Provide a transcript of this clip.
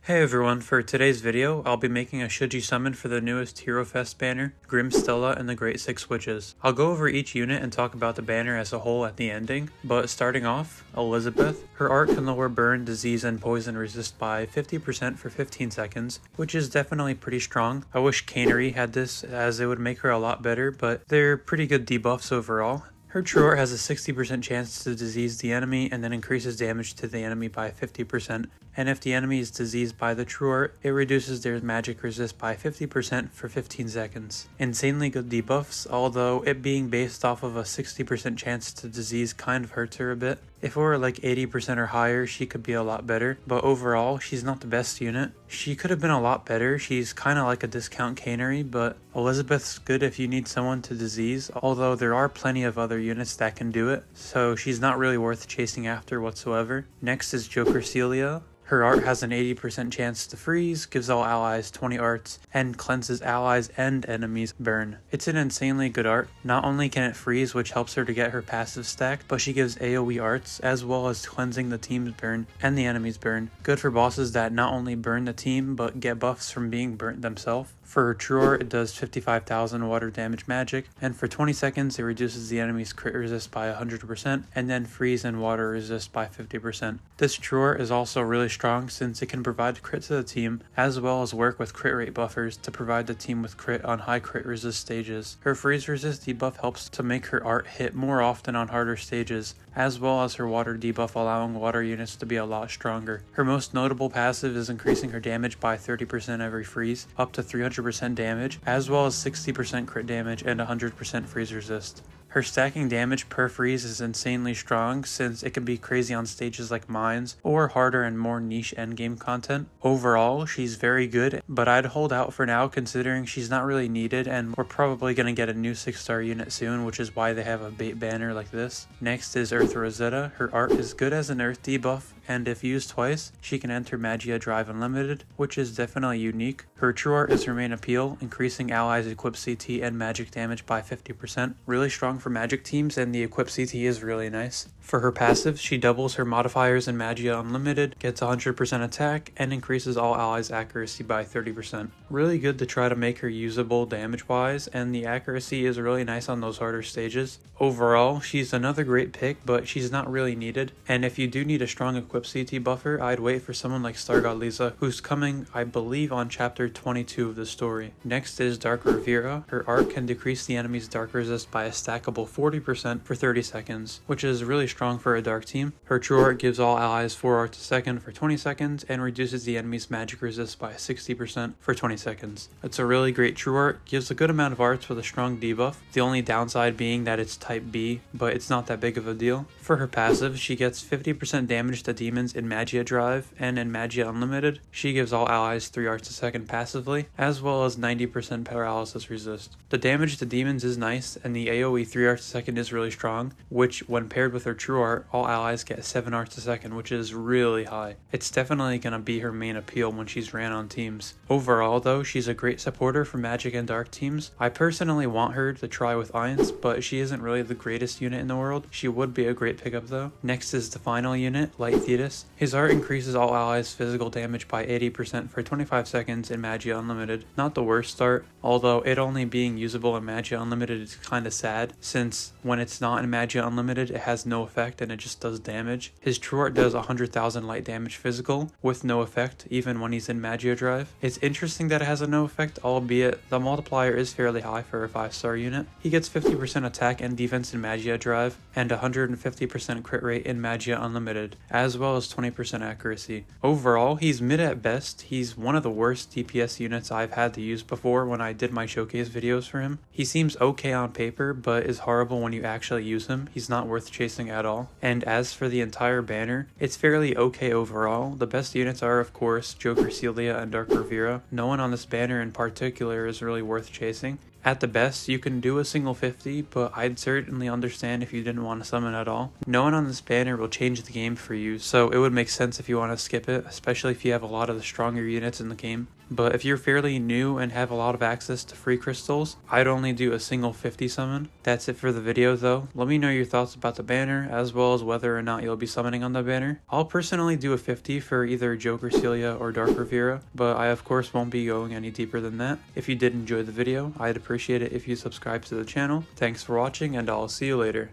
Hey everyone, for today's video, I'll be making a Should You Summon for the newest HEROFEST banner, Grim Stella and the Great Six Witches. I'll go over each unit and talk about the banner as a whole at the ending, but starting off, Elizabeth. Her art can lower burn, disease, and poison resist by 50% for 15 seconds, which is definitely pretty strong. I wish Canary had this as it would make her a lot better, but they're pretty good debuffs overall. Her true art has a 60% chance to disease the enemy and then increases damage to the enemy by 50%. And if the enemy is diseased by the true art, it reduces their magic resist by 50% for 15 seconds. Insanely good debuffs, although it being based off of a 60% chance to disease kind of hurts her a bit. If it were like 80% or higher, she could be a lot better, but overall, she's not the best unit. She could have been a lot better. She's kind of like a discount Canary, but Elizabeth's good if you need someone to disease, although there are plenty of other units that can do it, so she's not really worth chasing after whatsoever. Next is Joker Celio. Her art has an 80% chance to freeze, gives all allies 20 arts, and cleanses allies and enemies burn. It's an insanely good art. Not only can it freeze, which helps her to get her passive stacked, but she gives AoE arts, as well as cleansing the team's burn and the enemy's burn. Good for bosses that not only burn the team, but get buffs from being burnt themselves. For her true art, it does 55,000 water damage magic, and for 20 seconds it reduces the enemy's crit resist by 100%, and then freeze and water resist by 50%. This true art is also really strong since it can provide crit to the team, as well as work with crit rate buffers to provide the team with crit on high crit resist stages. Her freeze resist debuff helps to make her art hit more often on harder stages, as well as her water debuff allowing water units to be a lot stronger. Her most notable passive is increasing her damage by 30% every freeze, up to 300% damage, as well as 60% crit damage and 100% freeze resist. Her stacking damage per freeze is insanely strong since it can be crazy on stages like mines or harder and more niche endgame content. Overall, she's very good, but I'd hold out for now considering she's not really needed and we're probably going to get a new 6-star unit soon, which is why they have a bait banner like this. Next is Earth Rosetta. Her art is good as an earth debuff, and if used twice, she can enter Magia Drive Unlimited, which is definitely unique. Her true art is her main appeal, increasing allies' equip CT and magic damage by 50%. Really strong for magic teams, and the equip CT is really nice. For her passive, she doubles her modifiers in Magia Unlimited, gets 100% attack, and increases all allies' accuracy by 30%. Really good to try to make her usable damage-wise, and the accuracy is really nice on those harder stages. Overall, she's another great pick, but she's not really needed, and if you do need a strong equip CT buffer, I'd wait for someone like Stargod Lisa, who's coming, I believe, on chapter 22 of the story. Next is Dark Riviera. Her art can decrease the enemy's dark resist by a stackable 40% for 30 seconds, which is really strong for a dark team. Her true art gives all allies 4 arts a second for 20 seconds and reduces the enemy's magic resist by 60% for 20 seconds. It's a really great true art, gives a good amount of arts with a strong debuff, the only downside being that it's type B, but it's not that big of a deal. For her passive, she gets 50% damage to demons in Magia Drive, and in Magia Unlimited, she gives all allies 3 arts a second passively, as well as 90% paralysis resist. The damage to demons is nice, and the AoE 3 arts a second is really strong, which when paired with her true art, all allies get 7 arts a second, which is really high. It's definitely going to be her main appeal when she's ran on teams. Overall though, she's a great supporter for magic and dark teams. I personally want her to try with Ions, but she isn't really the greatest unit in the world. She would be a great pickup though. Next is the final unit, Light Feetus. His art increases all allies' physical damage by 80% for 25 seconds in Magia Unlimited. Not the worst start, although it only being usable in Magia Unlimited is kinda sad, since when it's not in Magia Unlimited it has no effect and it just does damage. His true art does 100,000 light damage physical, with no effect even when he's in Magia Drive. It's interesting that it has a no effect, albeit the multiplier is fairly high for a 5-star unit. He gets 50% attack and defense in Magia Drive, and 150% crit rate in Magia Unlimited, as well as 20% accuracy. Overall, he's mid at best. He's one of the worst DPS units I've had to use before when I did my showcase videos for him. He seems okay on paper, but is horrible when you actually use him. He's not worth chasing at all. And as for the entire banner, it's fairly okay overall. The best units are, of course, Joker Celia and Dark Riviera. No one on this banner in particular is really worth chasing. At the best, you can do a single 50, but I'd certainly understand if you didn't want to summon at all. No one on this banner will change the game for you, so it would make sense if you want to skip it, especially if you have a lot of the stronger units in the game. But if you're fairly new and have a lot of access to free crystals, I'd only do a single 50 summon. That's it for the video though. Let me know your thoughts about the banner, as well as whether or not you'll be summoning on the banner. I'll personally do a 50 for either Joker Celia or Dark Riviera, but I of course won't be going any deeper than that. If you did enjoy the video, I'd appreciate it if you subscribe to the channel. Thanks for watching, and I'll see you later.